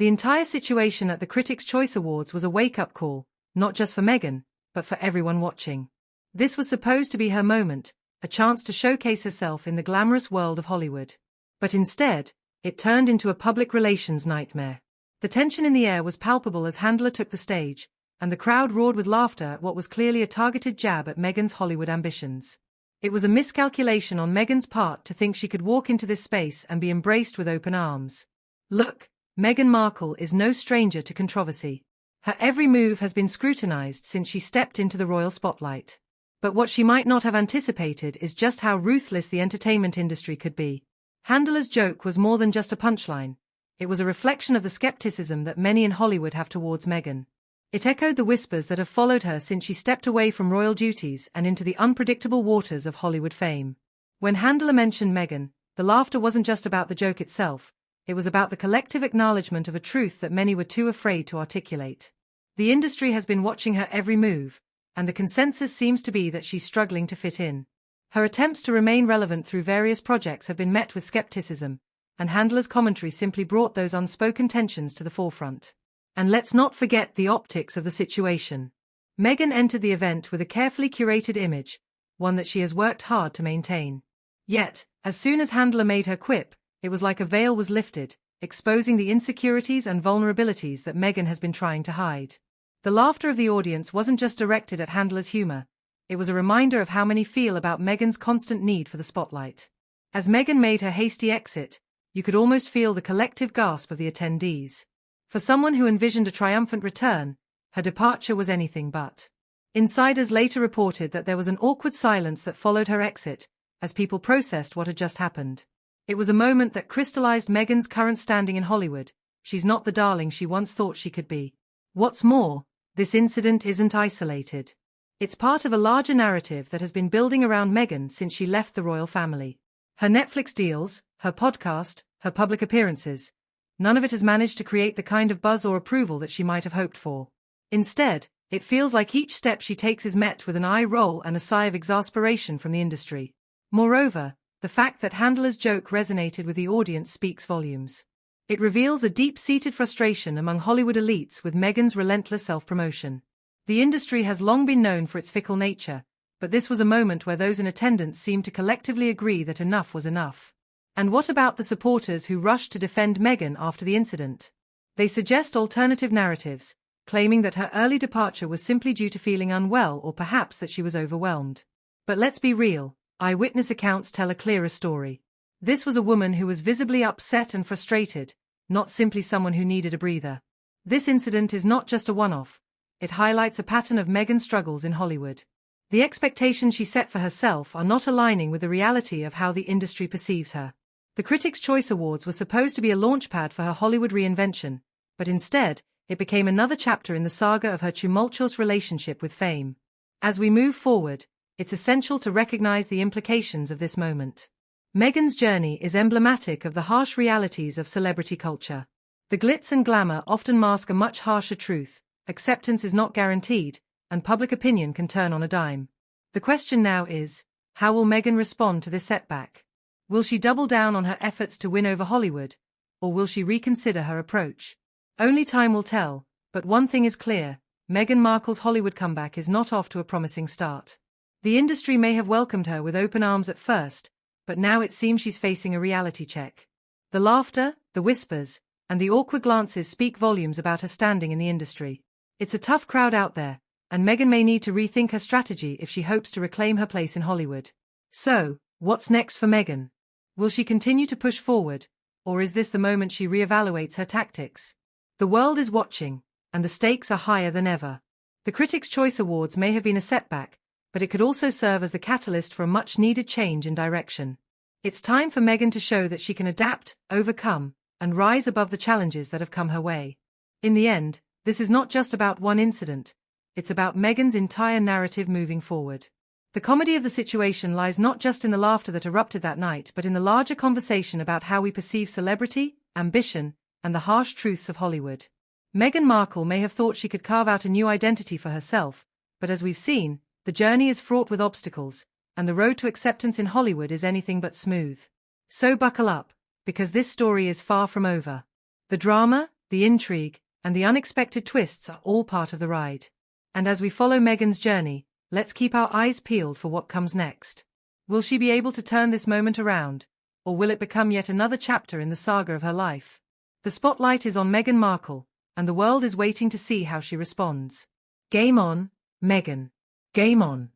The entire situation at the Critics' Choice Awards was a wake-up call, not just for Meghan, but for everyone watching. This was supposed to be her moment, a chance to showcase herself in the glamorous world of Hollywood. But instead, it turned into a public relations nightmare. The tension in the air was palpable as Handler took the stage, and the crowd roared with laughter at what was clearly a targeted jab at Meghan's Hollywood ambitions. It was a miscalculation on Meghan's part to think she could walk into this space and be embraced with open arms. Look, Meghan Markle is no stranger to controversy. Her every move has been scrutinized since she stepped into the royal spotlight. But what she might not have anticipated is just how ruthless the entertainment industry could be. Handler's joke was more than just a punchline. It was a reflection of the skepticism that many in Hollywood have towards Meghan. It echoed the whispers that have followed her since she stepped away from royal duties and into the unpredictable waters of Hollywood fame. When Handler mentioned Meghan, the laughter wasn't just about the joke itself, it was about the collective acknowledgement of a truth that many were too afraid to articulate. The industry has been watching her every move, and the consensus seems to be that she's struggling to fit in. Her attempts to remain relevant through various projects have been met with skepticism, and Handler's commentary simply brought those unspoken tensions to the forefront. And let's not forget the optics of the situation. Meghan entered the event with a carefully curated image, one that she has worked hard to maintain. Yet, as soon as Handler made her quip, it was like a veil was lifted, exposing the insecurities and vulnerabilities that Meghan has been trying to hide. The laughter of the audience wasn't just directed at Handler's humor, it was a reminder of how many feel about Meghan's constant need for the spotlight. As Meghan made her hasty exit, you could almost feel the collective gasp of the attendees. For someone who envisioned a triumphant return, her departure was anything but. Insiders later reported that there was an awkward silence that followed her exit, as people processed what had just happened. It was a moment that crystallized Meghan's current standing in Hollywood. She's not the darling she once thought she could be. What's more, this incident isn't isolated. It's part of a larger narrative that has been building around Meghan since she left the royal family. Her Netflix deals, her podcast, her public appearances, none of it has managed to create the kind of buzz or approval that she might have hoped for. Instead, it feels like each step she takes is met with an eye roll and a sigh of exasperation from the industry. Moreover, the fact that Handler's joke resonated with the audience speaks volumes. It reveals a deep-seated frustration among Hollywood elites with Meghan's relentless self-promotion. The industry has long been known for its fickle nature, but this was a moment where those in attendance seemed to collectively agree that enough was enough. And what about the supporters who rushed to defend Meghan after the incident? They suggest alternative narratives, claiming that her early departure was simply due to feeling unwell or perhaps that she was overwhelmed. But let's be real, eyewitness accounts tell a clearer story. This was a woman who was visibly upset and frustrated, not simply someone who needed a breather. This incident is not just a one-off, it highlights a pattern of Meghan's struggles in Hollywood. The expectations she set for herself are not aligning with the reality of how the industry perceives her. The Critics' Choice Awards were supposed to be a launchpad for her Hollywood reinvention, but instead, it became another chapter in the saga of her tumultuous relationship with fame. As we move forward, it's essential to recognize the implications of this moment. Meghan's journey is emblematic of the harsh realities of celebrity culture. The glitz and glamour often mask a much harsher truth, acceptance is not guaranteed, and public opinion can turn on a dime. The question now is, how will Meghan respond to this setback? Will she double down on her efforts to win over Hollywood, or will she reconsider her approach? Only time will tell, but one thing is clear, Meghan Markle's Hollywood comeback is not off to a promising start. The industry may have welcomed her with open arms at first, but now it seems she's facing a reality check. The laughter, the whispers, and the awkward glances speak volumes about her standing in the industry. It's a tough crowd out there, and Meghan may need to rethink her strategy if she hopes to reclaim her place in Hollywood. So, what's next for Meghan? Will she continue to push forward, or is this the moment she reevaluates her tactics? The world is watching, and the stakes are higher than ever. The Critics' Choice Awards may have been a setback, but it could also serve as the catalyst for a much-needed change in direction. It's time for Meghan to show that she can adapt, overcome, and rise above the challenges that have come her way. In the end, this is not just about one incident, it's about Meghan's entire narrative moving forward. The comedy of the situation lies not just in the laughter that erupted that night but in the larger conversation about how we perceive celebrity, ambition, and the harsh truths of Hollywood. Meghan Markle may have thought she could carve out a new identity for herself, but as we've seen, the journey is fraught with obstacles, and the road to acceptance in Hollywood is anything but smooth. So buckle up, because this story is far from over. The drama, the intrigue, and the unexpected twists are all part of the ride. And as we follow Meghan's journey, let's keep our eyes peeled for what comes next. Will she be able to turn this moment around, or will it become yet another chapter in the saga of her life? The spotlight is on Meghan Markle, and the world is waiting to see how she responds. Game on, Meghan. Game on.